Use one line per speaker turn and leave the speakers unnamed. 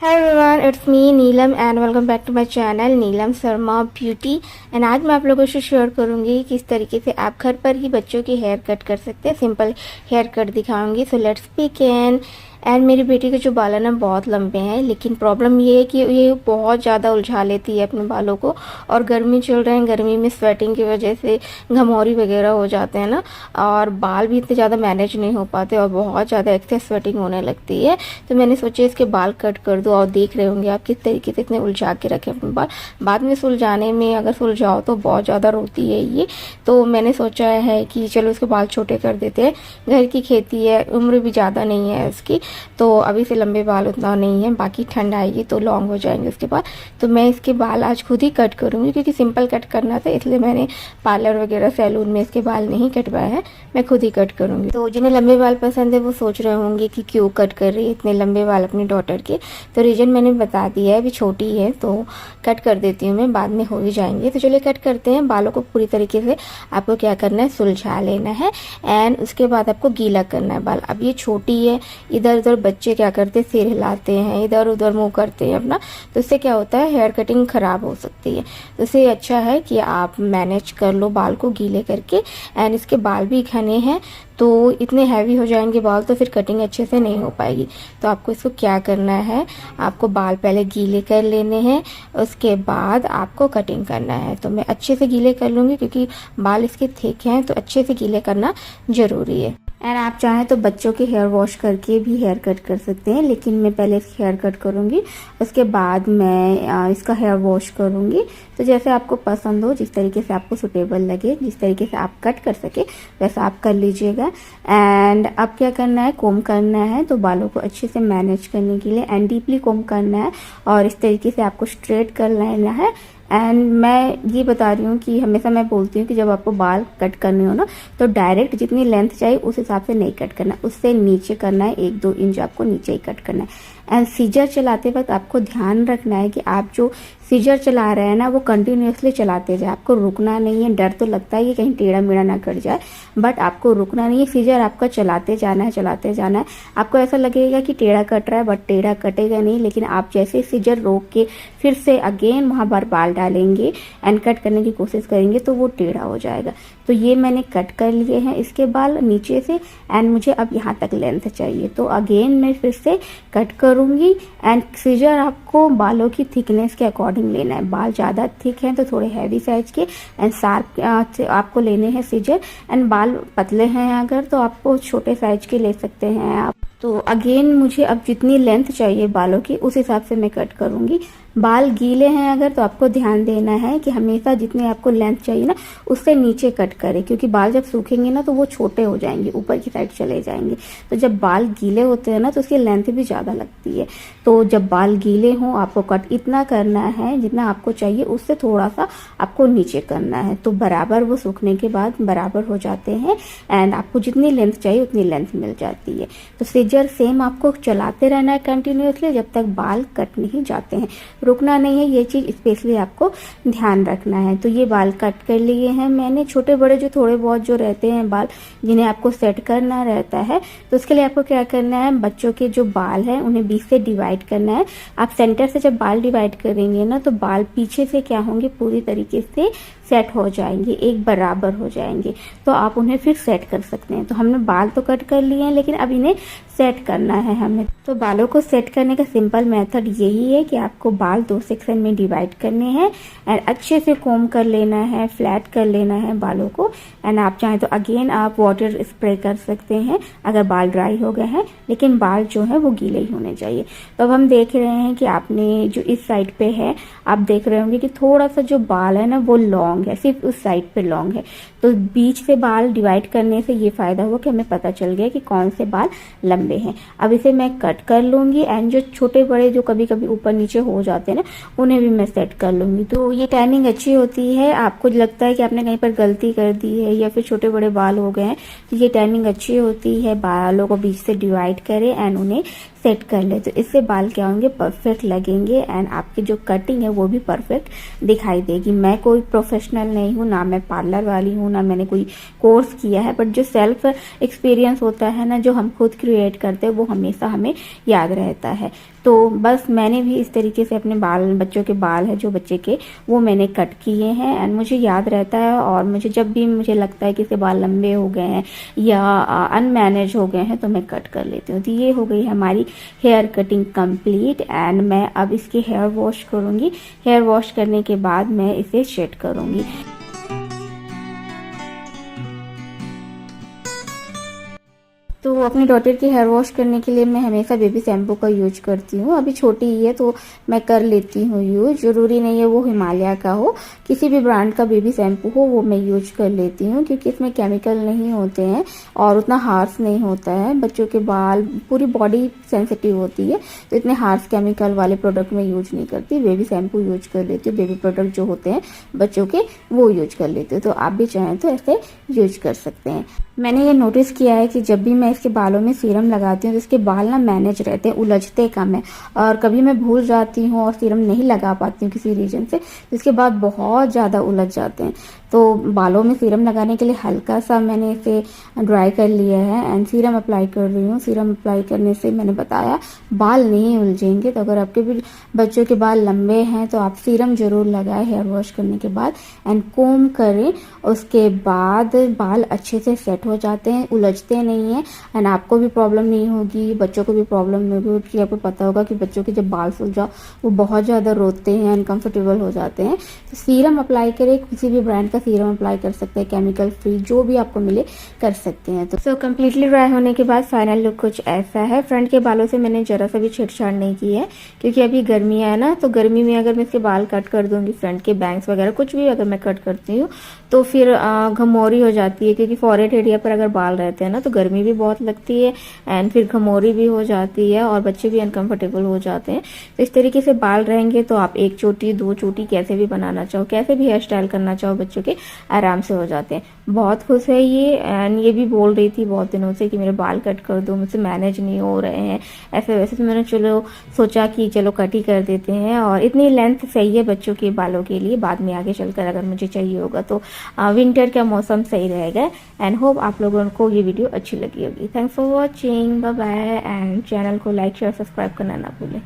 Hi everyone, it's me Neelam and welcome back to my channel Neelam Sharma beauty. And आज मैं आप लोगों से शेयर करूंगी किस तरीके से आप घर पर ही बच्चों की हेयर कट कर सकते हैं। सिंपल हेयर कट दिखाऊंगी। So let's begin. एंड मेरी बेटी के जो बाल है ना बहुत लंबे हैं, लेकिन प्रॉब्लम ये है कि ये बहुत ज़्यादा उलझा लेती है अपने बालों को। और गर्मी चल रहे हैं, गर्मी में स्वेटिंग की वजह से घमौरी वगैरह हो जाते हैं ना, और बाल भी इतने ज़्यादा मैनेज नहीं हो पाते और बहुत ज़्यादा एक्सेस स्वेटिंग होने लगती है। तो मैंने सोचा इसके बाल कट कर दो। और देख रहे होंगे आप किस तरीके से इतने उलझा के रखे अपने बाल। बाद में सुलझाने में अगर सुलझाओ तो बहुत ज़्यादा रोती है ये। तो मैंने सोचा है कि चलो इसके बाल छोटे कर देते हैं। घर की खेती है, उम्र भी ज़्यादा नहीं है इसकी, तो अभी से लंबे बाल उतना नहीं है। बाकी ठंड आएगी तो लॉन्ग हो जाएंगे उसके बाद। तो मैं इसके बाल आज खुद ही कट करूँगी, क्योंकि सिंपल कट करना था, इसलिए मैंने पार्लर वगैरह सैलून में इसके बाल नहीं कटवाए हैं। मैं खुद ही कट करूँगी। तो जिन्हें लंबे बाल पसंद है वो सोच रहे होंगे कि क्यों कट कर रही है इतने लंबे बाल अपनी डॉटर के। तो रीज़न मैंने बता दिया है, अभी छोटी है तो कट कर देती हूँ मैं, बाद में हो ही जाएंगे। तो चलिए कट करते हैं। बालों को पूरी तरीके से आपको क्या करना है, सुलझा लेना है एंड उसके बाद आपको गीला करना है बाल। अब ये छोटी है, इधर उधर बच्चे क्या करते हैं, सिर हिलाते हैं, इधर उधर मुंह करते हैं अपना, तो इससे क्या होता है, हेयर कटिंग खराब हो सकती है। तो इससे अच्छा है कि आप मैनेज कर लो बाल को गीले करके। एंड इसके बाल भी घने हैं तो इतने हैवी हो जाएंगे बाल, तो फिर कटिंग अच्छे से नहीं हो पाएगी। तो आपको इसको क्या करना है, आपको बाल पहले गीले कर लेने हैं, उसके बाद आपको कटिंग करना है। तो मैं अच्छे से गीले कर लूँगी क्योंकि बाल इसके थिक हैं, तो अच्छे से गीले करना ज़रूरी है। एंड आप चाहें तो बच्चों के हेयर वॉश करके भी हेयर कट कर सकते हैं, लेकिन मैं पहले इसकी हेयर कट करूँगी, उसके बाद मैं इसका हेयर वॉश करूँगी। तो जैसे आपको पसंद हो, जिस तरीके से आपको सुटेबल लगे, जिस तरीके से आप कट कर सके वैसा आप कर लीजिएगा। एंड अब क्या करना है, कोम करना है। तो बालों को अच्छे से मैनेज करने के लिए एंड डीपली कोम करना है और इस तरीके से आपको स्ट्रेट कर लेना है। एंड मैं ये बता रही हूँ कि हमेशा मैं बोलती हूँ कि जब आपको बाल कट करने हो ना, तो डायरेक्ट जितनी लेंथ चाहिए उस हिसाब से नहीं कट करना, उससे नीचे करना है, 1-2 इंच आपको नीचे ही कट करना है। एंड सीजर चलाते वक्त आपको ध्यान रखना है कि आप जो सीजर चला रहे हैं ना वो कंटिन्यूसली चलाते जाए, आपको रुकना नहीं है। डर तो लगता है कि कहीं टेढ़ा मेढ़ा ना कट जाए, बट आपको रुकना नहीं है। सीजर आपका चलाते जाना है, चलाते जाना है। आपको ऐसा लगेगा कि टेढ़ा कट रहा है, बट टेढ़ा कटेगा नहीं। लेकिन आप जैसे सीजर रोक के फिर से अगेन वहाँ पर बाल डालेंगे एंड कट करने की कोशिश करेंगे तो वो टेढ़ा हो जाएगा। तो ये मैंने कट कर लिए हैं इसके बाल नीचे से, एंड मुझे अब यहाँ तक लेंथ चाहिए। तो अगेन मैं फिर से कट करूँगी। एंड सीजर आपको बालों की थिकनेस के अकॉर्डिंग लेना है। बाल ज़्यादा थिक हैं तो थोड़े हैवी साइज के एंड शार्प आपको लेने हैं सीजर। एंड बाल पतले हैं अगर तो आपको छोटे साइज के ले सकते हैं आप। तो अगेन मुझे अब जितनी लेंथ चाहिए बालों की उस हिसाब से मैं कट करूँगी। बाल गीले हैं अगर तो आपको ध्यान देना है कि हमेशा जितने आपको लेंथ चाहिए ना उससे नीचे कट करें, क्योंकि बाल जब सूखेंगे ना तो वो छोटे हो जाएंगे, ऊपर की साइड चले जाएंगे। तो जब बाल गीले होते हैं ना तो उसकी लेंथ भी ज़्यादा लगती है। तो जब बाल गीले हों आपको कट इतना करना है जितना आपको चाहिए, उससे थोड़ा सा आपको नीचे करना है। तो बराबर वो सूखने के बाद बराबर हो जाते हैं एंड आपको जितनी लेंथ चाहिए उतनी लेंथ मिल जाती है। तो सीजर सेम आपको चलाते रहना है कंटिन्यूसली जब तक बाल कट नहीं जाते हैं, रुकना नहीं है। ये चीज़ स्पेशली आपको ध्यान रखना है। तो ये बाल कट कर लिए हैं मैंने। छोटे बड़े जो थोड़े बहुत जो रहते हैं बाल जिन्हें आपको सेट करना रहता है, तो उसके लिए आपको क्या करना है, बच्चों के जो बाल हैं उन्हें 20 से डिवाइड करना है। आप सेंटर से जब बाल डिवाइड करेंगे ना तो बाल पीछे से क्या होंगे, पूरी तरीके से सेट हो जाएंगे, एक बराबर हो जाएंगे। तो आप उन्हें फिर सेट कर सकते हैं। तो हमने बाल तो कट कर लिए हैं, लेकिन अब इन्हें सेट करना है हमें। तो बालों को सेट करने का सिंपल मेथड यही है कि आपको बाल 2 सेक्शन में डिवाइड करने हैं एंड अच्छे से कोम कर लेना है, फ्लैट कर लेना है बालों को। एंड आप चाहें तो अगेन आप वाटर स्प्रे कर सकते हैं अगर बाल ड्राई हो गए हैं, लेकिन बाल जो है वो गीले ही होने चाहिए। तो अब हम देख रहे हैं कि आपने जो इस साइड पे है, आप देख रहे होंगे कि थोड़ा सा जो बाल है ना वो लॉन्ग है, सिर्फ उस साइड पे लॉन्ग है। तो बीच से बाल डिवाइड करने से ये फायदा हुआ कि हमें पता चल गया कि कौन से बाल लंबे हैं। अब इसे मैं कट कर लूंगी एंड जो छोटे बड़े जो कभी कभी ऊपर नीचे हो जाते हैं ना उन्हें भी मैं सेट कर लूंगी। तो ये टाइमिंग अच्छी होती है। आपको लगता है कि आपने कहीं पर गलती कर दी है या फिर छोटे बड़े बाल हो गए हैं, तो ये टाइमिंग अच्छी होती है। बालों को बीच से डिवाइड करें एंड उन्हें सेट कर ले, तो इससे बाल क्या होंगे, परफेक्ट लगेंगे एंड आपकी जो कटिंग है वो भी परफेक्ट दिखाई देगी। मैं कोई प्रोफेशनल नहीं हूँ, ना मैं पार्लर वाली हूँ, ना मैंने कोई कोर्स किया है, बट जो सेल्फ एक्सपीरियंस होता है ना, जो हम खुद क्रिएट करते हैं, वो हमेशा हमें याद रहता है। तो बस मैंने भी इस तरीके से अपने बाल, बच्चों के बाल है जो बच्चे के, वो मैंने कट किए हैं। एंड मुझे याद रहता है, और मुझे जब भी मुझे लगता है कि इसके बाल लंबे हो गए हैं या अनमैनेज हो गए हैं तो मैं कट कर लेती हूँ। तो ये हो गई हमारी हेयर कटिंग कंप्लीट। एंड मैं अब इसके हेयर वॉश करूँगी। हेयर वॉश करने के बाद मैं इसे सेट करूँगी। तो अपनी डॉटर की हेयर वॉश करने के लिए मैं हमेशा बेबी शैम्पू का यूज करती हूँ। अभी छोटी ही है तो मैं कर लेती हूँ यूज। ज़रूरी नहीं है वो हिमालय का हो, किसी भी ब्रांड का बेबी शैम्पू हो वो मैं यूज कर लेती हूँ, क्योंकि इसमें केमिकल नहीं होते हैं और उतना हार्श नहीं होता है। बच्चों के बाल, पूरी बॉडी सेंसिटिव होती है, तो इतने हार्श केमिकल वाले प्रोडक्ट मैं यूज नहीं करती। बेबी शैम्पू यूज कर लेती हूँ। बेबी प्रोडक्ट जो होते हैं बच्चों के वो यूज कर लेती हूँ। तो आप भी चाहें तो ऐसे यूज कर सकते हैं। मैंने ये नोटिस किया है कि जब भी मैं इसके बालों में सीरम लगाती हूँ तो इसके बाल ना मैनेज रहते हैं, उलझते कम है। और कभी मैं भूल जाती हूँ और सीरम नहीं लगा पाती हूँ किसी रीजन से, तो इसके बाद बहुत ज़्यादा उलझ जाते हैं। तो बालों में सीरम लगाने के लिए हल्का सा मैंने इसे ड्राई कर लिया है एंड सीरम अप्लाई कर रही हूँ। सीरम अप्लाई करने से मैंने बताया बाल नहीं उलझेंगे। तो अगर आपके भी बच्चों के बाल लंबे हैं तो आप सीरम जरूर लगाएं हेयर वॉश करने के बाद एंड कोम करें। उसके बाद बाल अच्छे से सेट हो जाते हैं, उलझते नहीं हैं एंड आपको भी प्रॉब्लम नहीं होगी, बच्चों को भी प्रॉब्लम नहीं होगी। क्योंकि आपको पता होगा कि बच्चों के जब बाल सुलझाओ वो बहुत ज़्यादा रोते हैं, अनकंफर्टेबल हो जाते हैं। तो सीरम अप्लाई करें, किसी भी ब्रांड का सीरम अप्लाई कर सकते हैं, केमिकल फ्री जो भी आपको मिले कर सकते हैं। तो सो कम्प्लीटली ड्राई होने के बाद फाइनल लुक कुछ ऐसा है। फ्रंट के बालों से मैंने जरा सा भी छेड़छाड़ नहीं की है, क्योंकि अभी गर्मियाँ है ना, तो गर्मी में अगर मैं इसके बाल कट कर दूंगी, फ्रंट के बैंग्स वगैरह कुछ भी अगर मैं कट करती हूँ तो फिर घमौरी हो जाती है। क्योंकि फॉरहेड एरिया पर अगर बाल रहते हैं ना तो गर्मी भी बहुत लगती है एंड फिर घमौरी भी हो जाती है और बच्चे भी अनकंफर्टेबल हो जाते हैं। तो इस तरीके से बाल रहेंगे तो आप एक चोटी, दो चोटी कैसे भी बनाना चाहो, कैसे भी हेयर स्टाइल करना चाहो बच्चों के, आराम से हो जाते हैं। बहुत खुश है ये। एंड ये भी बोल रही थी बहुत दिनों से कि मेरे बाल कट कर दो, मुझसे मैनेज नहीं हो रहे हैं ऐसे वैसे। तो मैंने चलो सोचा कि चलो कट ही कर देते हैं। और इतनी लेंथ सही है बच्चों के बालों के लिए, बाद में आगे चलकर अगर मुझे चाहिए होगा तो विंटर का मौसम सही रहेगा। एंड होप आप लोगों को ये वीडियो अच्छी लगी होगी। Thanks for watching, bye bye. And channel को लाइक शेयर सब्सक्राइब करना ना भूलें।